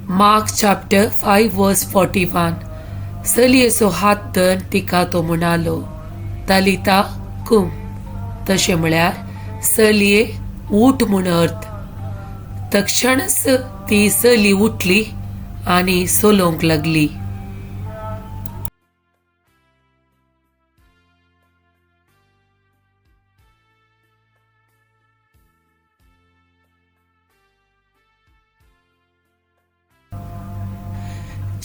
Mark chapter 5 verse 41. चलयेचो हात धरून तिका तो म्हणालो, तालिता कुम, तशें म्हळ्यार चलये उठ म्हूण अर्थ. तक्षणच ती चली उठली आनी चलोवंक लागली.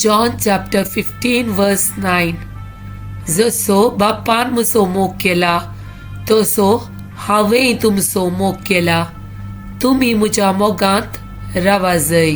John chapter 15 verse 9. जसो बापान म्हजो मोग केला तसो हांवेंय तुमचो मोग केला. तुमी म्हज्या मोगांत रावा जय.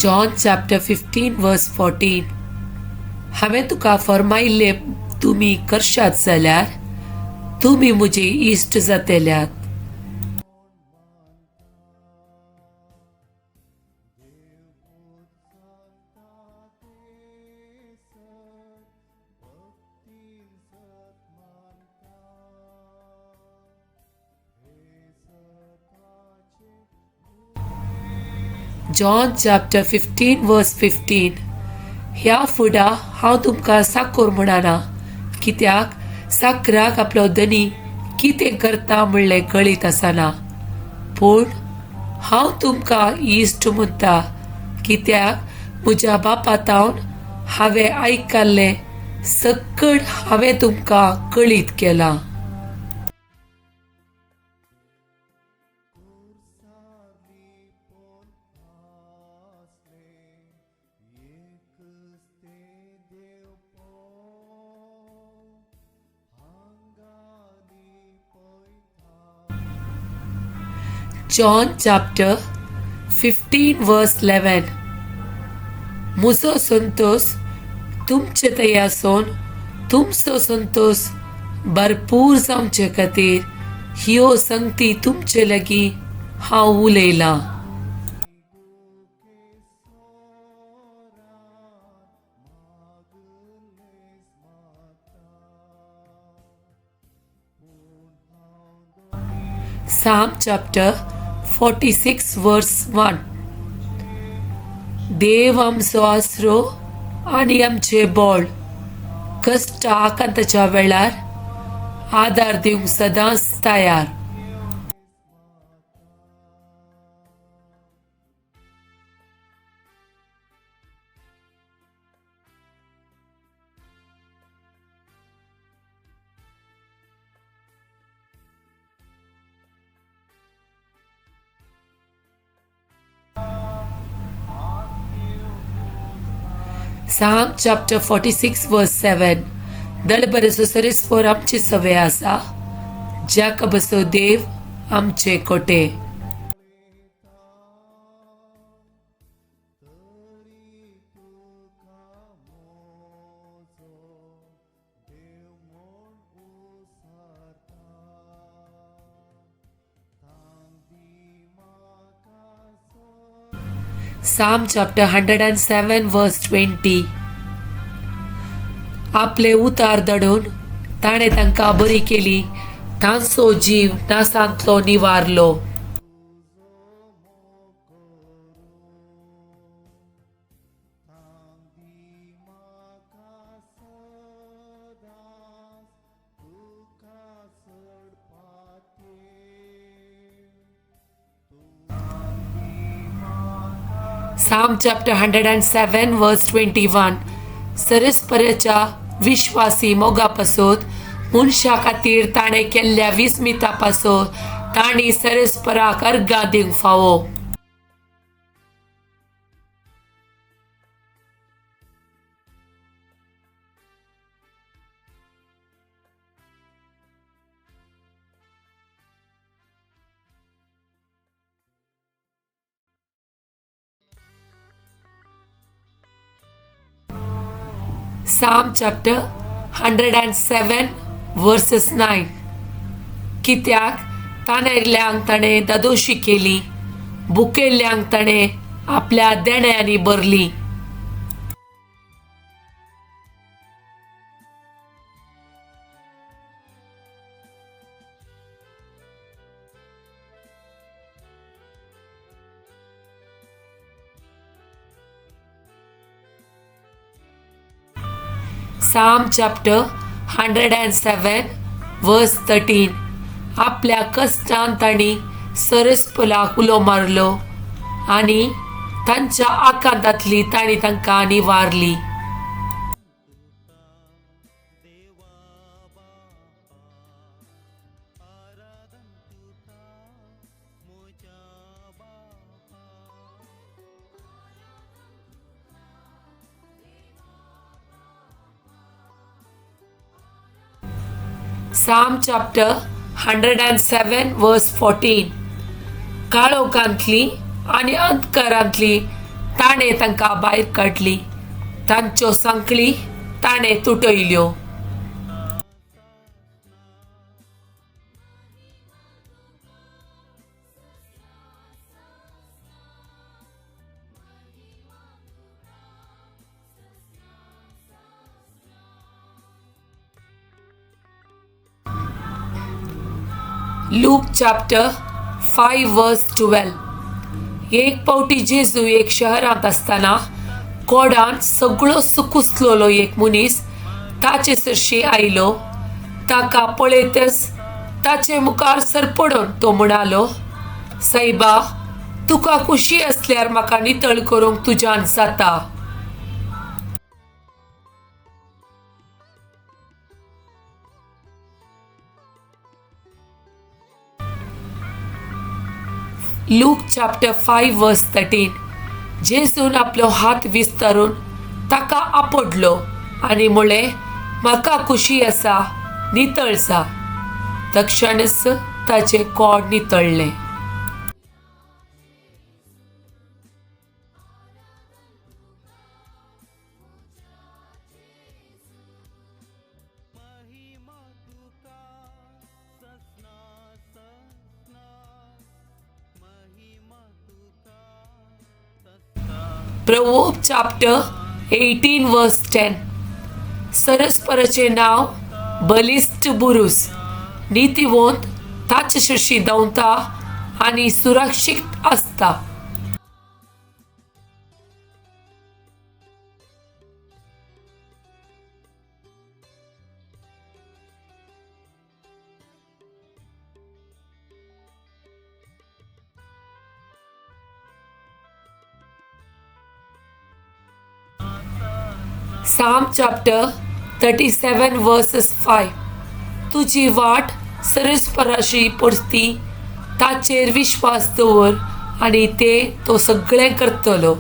John chapter 15 verse 14. हांवें तुका फरमायिल्लें तुमी करशात जाल्यार तुमी म्हजे इश्ट जातल्यात. John chapter 15 verse 15. ह्या फुडा हांव तुमकां साकोर म्हणना, कित्याक साकराक आपलो धनी कितें करता म्हणलें कळीत आसना. पूण हांव तुमकां इश्ट म्हणटा, कित्याक म्हज्या बापातावन हांवें आयकल्लें सकट हांवें तुमकां कळीत केलां. John chapter 15 verse 11. म्हजो संतोष तुमचे थंय आसून तुमचो संतोष भरपूर जावचे खातीर ह्यो संगती तुमचे लागीं हांव उलयलां. Psalm chapter 46 verse 1. देव आमचो आसरो आनी आमचे बळ, कश्ट आकांताच्या वेळार आदार दिवंक सदांच तयार. Psalm chapter 46 verse 7. दळबरेचो सरीसफोर आमची सवय आसा, जाकोबाचो देव आमचे कोटे. Psalm chapter 107 verse 20. आपले उतार दडून ताणे तांकां बरी केली, तांचो जीव नासांतलो निवारलो. Psalm chapter 107 verse 21. सरस्पराच्या विश्वासी मोगा पासत मनशा खातीर ताणें केल्ल्या विस्मिता पासत तांणी सरस्पराक अर्गां दिवंक फावो. Psalm chapter 107 verses 9. कित्याक कानेरल्यांक ताणें दादोशी केली, भुकेल्ल्यांक ताणें आपल्या देण्यांनी भरली. Psalm chapter 107 verse 13. आपल्या कश्टान तांणी सरस्पलाक उलो मारलो आनी तांच्या आकांतांतली तांणी तांकां निवारली. Psalm chapter 107 verse 14. काळोखांतली आनी अंधकारांतली ताणें तांकां भायर काडली, तांच्यो सांखळी ताणें तुटयल्यो. Luke chapter 5 verse 12. एक पावटी जेजू एक शहरांत आसतना कोडान सगळो सुकुसलोलो एक मनीस ताचे सरशी आयलो. ताका पळयतच ताचे मुखार सरपडून तो म्हणालो, सायबा, तुका खुशी असल्यार म्हाका नितळ करूंक तुज्यान जाता. Luke chapter 5 verse 13. जेजून आपलो हात विस्तारून ताका आपडलो आनी म्हळें, म्हाका खुशी आसा, नितळ जा. तक्षणच ताचें कोड नितळ्ळें. Proverbs chapter 18 verse 10. सरस्पराचे नाव बलिष्ठ बुरुस. नीतिवंत ताचे शिरशी धांवता आनी सुरक्षीत आसता. Psalm chapter 37 verses 5. तुजी वाट सरस्पराशी पडती, ताचेर विश्वास दवर आनी तें तो सगळें करतलो.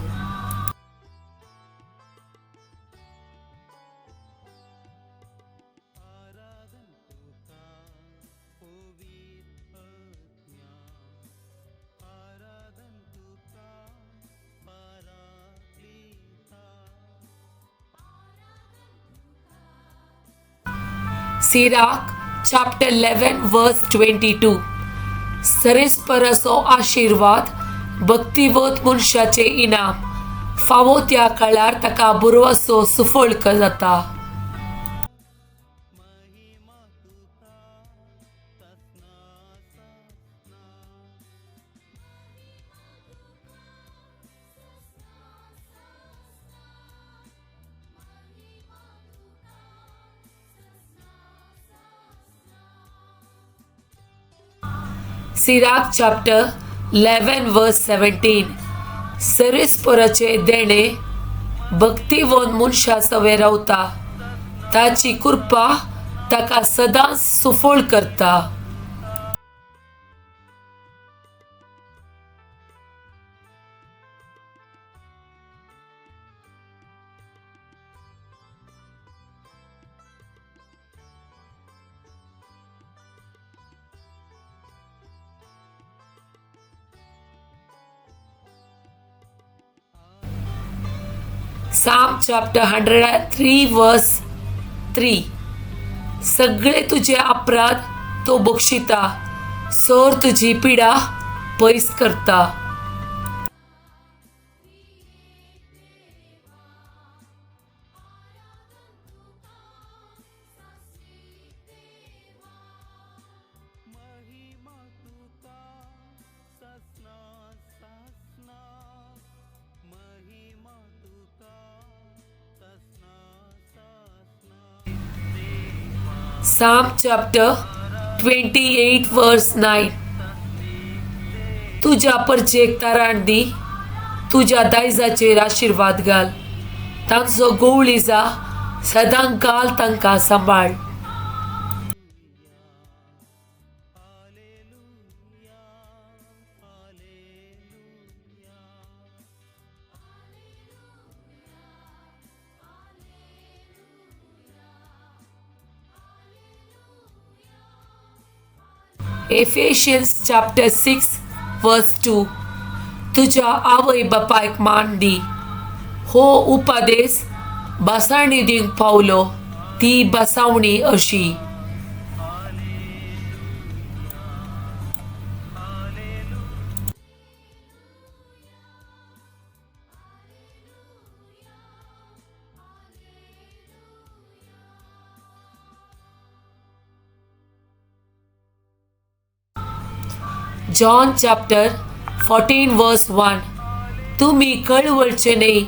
Sirach chapter 11 verse 22. सरस्पराचो आशीर्वाद भक्तिवत मनशाचे इनाम. फावो त्या काळार ताका बुरवाचो सुफळ जाता. Sirach chapter 11 verse 17. सरस्पराचे देणे भक्तिवंत मनशा सवे रावता, ताची कृपा ताका सदांच सुफळ करता. Psalm chapter 103 verse 3. सगळे तुझे अपराध तो बक्षिता, सोर तुजी पिडा पयस करता. Psalm chapter 28 verse 9. तुझ्या परचेक तारण दी, तुझ्या दायजाचेर आशीर्वाद घाल, तांचो गोवळीजा सदांकाल तांकां सांबाळ. Ephesians chapter 6 verse 2. तुझ्या आवय बापायक मान दी. हो उपदेश बसावणी दिवंक पावलो ती बसावणी अशी. John chapter 14 verse 1. तुम्ही कळवळचे नाही,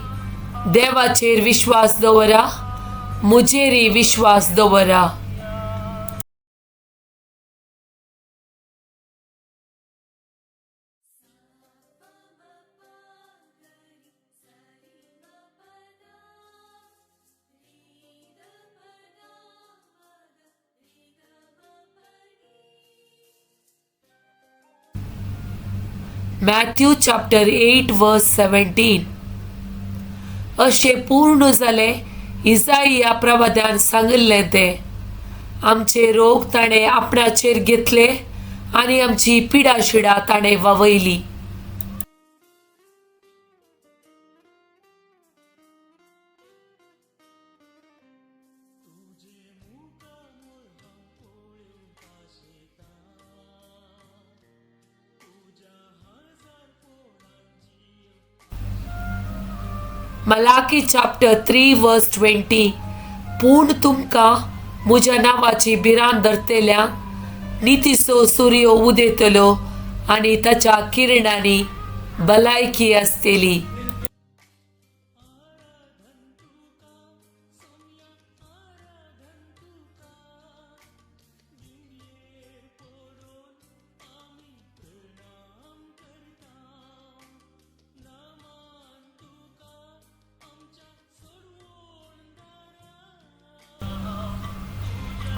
देवाचेर विश्वास दवरा, मुजेरी विश्वास दवरा. Matthew chapter 8 verse 17. अशे पूर्ण जाले इसाइया प्रवाद्यान सांगिल्ले ते. आमचे रोग ताणे आपणाचेर घेतले आनी आमची पिडा शिडा ताणे ववयली. Malachi chapter 3 verse 20. पूण तुमकां म्हज्या नांवाची भिरांत धरतल्यांक नितीचो सूर्य उदेतलो आनी ताच्या किरणांनी भलायकी आसतली.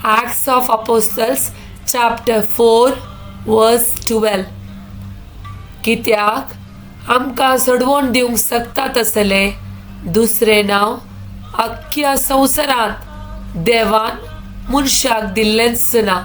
Acts of Apostles chapter 4 verse 12. कित्याक आमकां सोडवून दिवंक शकता तसले दुसरे नांव अख्ख्या संवसारांत देवान मनशाक दिल्लेंच ना.